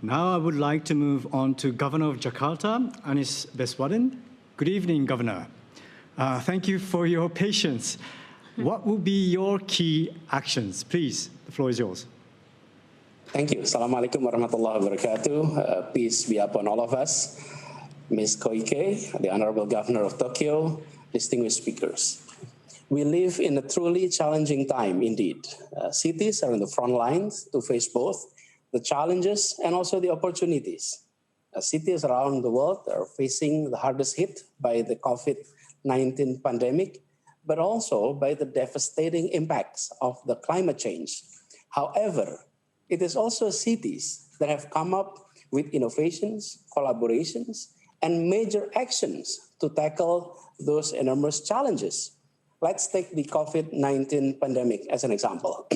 Now I would like to move on to Governor of Jakarta, Anies BASWEDAN. Good evening, Governor. Thank you for your patience. What will be your key actions? Please, the floor is yours. Thank you. Assalamualaikum warahmatullahi wabarakatuh. Peace be upon all of us. Ms. Koike, the Honorable Governor of Tokyo, distinguished speakers. We live in a truly challenging time indeed. Cities are in the front lines to face both the challenges and also the opportunities. Cities around the world are facing the hardest hit by the COVID-19 pandemic, but also by the devastating impacts of the climate change. However, it is also cities that have come up with innovations, collaborations, and major actions to tackle those enormous challenges. Let's take the COVID-19 pandemic as an example.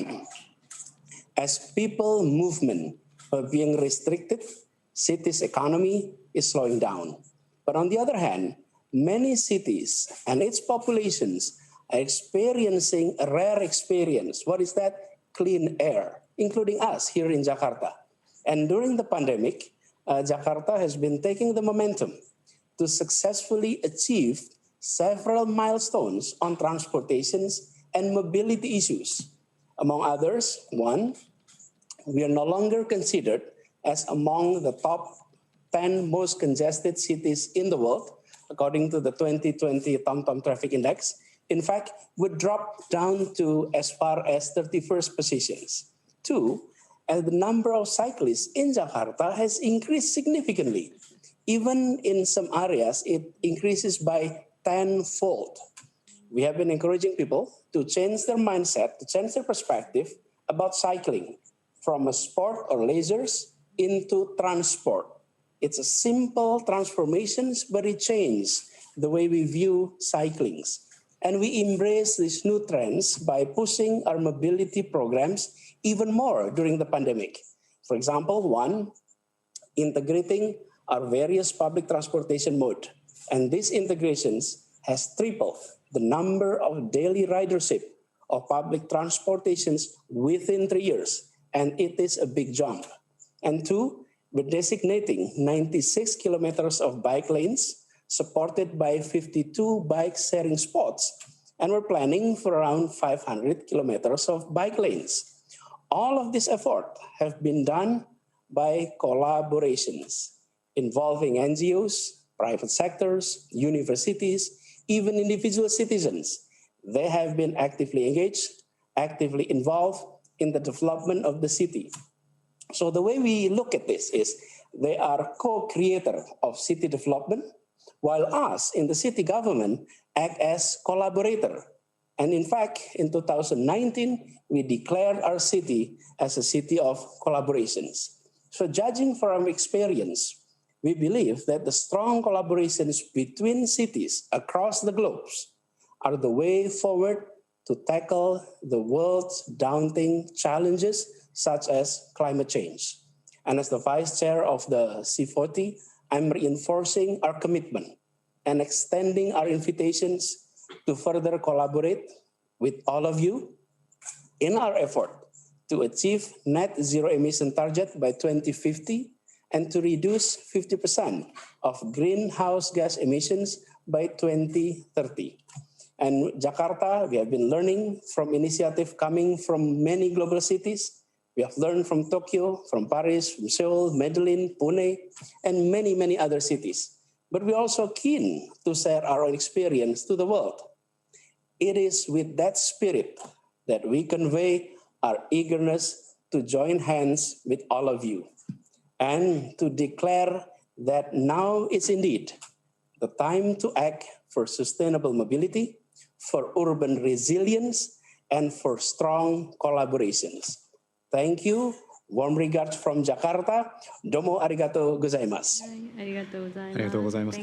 As people movement are being restricted, cities' economy is slowing down. But on the other hand, many cities and its populations are experiencing a rare experience. What is that? Clean air, including us here in Jakarta. And during the pandemic, Jakarta has been taking the momentum to successfully achieve several milestones on transportations and mobility issues. Among others, one, we are no longer considered as among the top 10 most congested cities in the world, according to the 2020 TomTom Traffic Index. In fact, we dropped down to as far as 31st positions. Two, as the number of cyclists in Jakarta has increased significantly. Even in some areas, it increases by 10-fold. We have been encouraging people to change their mindset, to change their perspective about cycling from a sport or leisures into transport. It's a simple transformations, but it changes the way we view cyclings. And we embrace these new trends by pushing our mobility programs even more during the pandemic. For example, one, integrating our various public transportation mode. And these integrations has tripled the number of daily ridership of public transportations within 3 years. And it is a big jump. And two, we're designating 96 kilometers of bike lanes supported by 52 bike sharing spots. And we're planning for around 500 kilometers of bike lanes. All of this effort have been done by collaborations involving NGOs, private sectors, universities, even individual citizens. They have been actively engaged, actively involved in the development of the city. So the way we look at this is they are co-creator of city development, while us in the city government act as collaborator. And in fact, in 2019, we declared our city as a city of collaborations. So judging from experience, we believe that the strong collaborations between cities across the globe are the way forward to tackle the world's daunting challenges such as climate change. And as the Vice Chair of the C40, I'm reinforcing our commitment and extending our invitations to further collaborate with all of you in our effort to achieve net zero emission target by 2050 and to reduce 50% of greenhouse gas emissions by 2030. And Jakarta, we have been learning from initiative coming from many global cities. We have learned from Tokyo, from Paris, from Seoul, Medellin, Pune, and many, many other cities. But we're also keen to share our own experience to the world. It is with that spirit that we convey our eagerness to join hands with all of you and to declare that now is indeed the time to act for sustainable mobility, for urban resilience, and for strong collaborations. Thank you. Warm regards from Jakarta. Domo arigatou gozaimasu. ありがとうございます。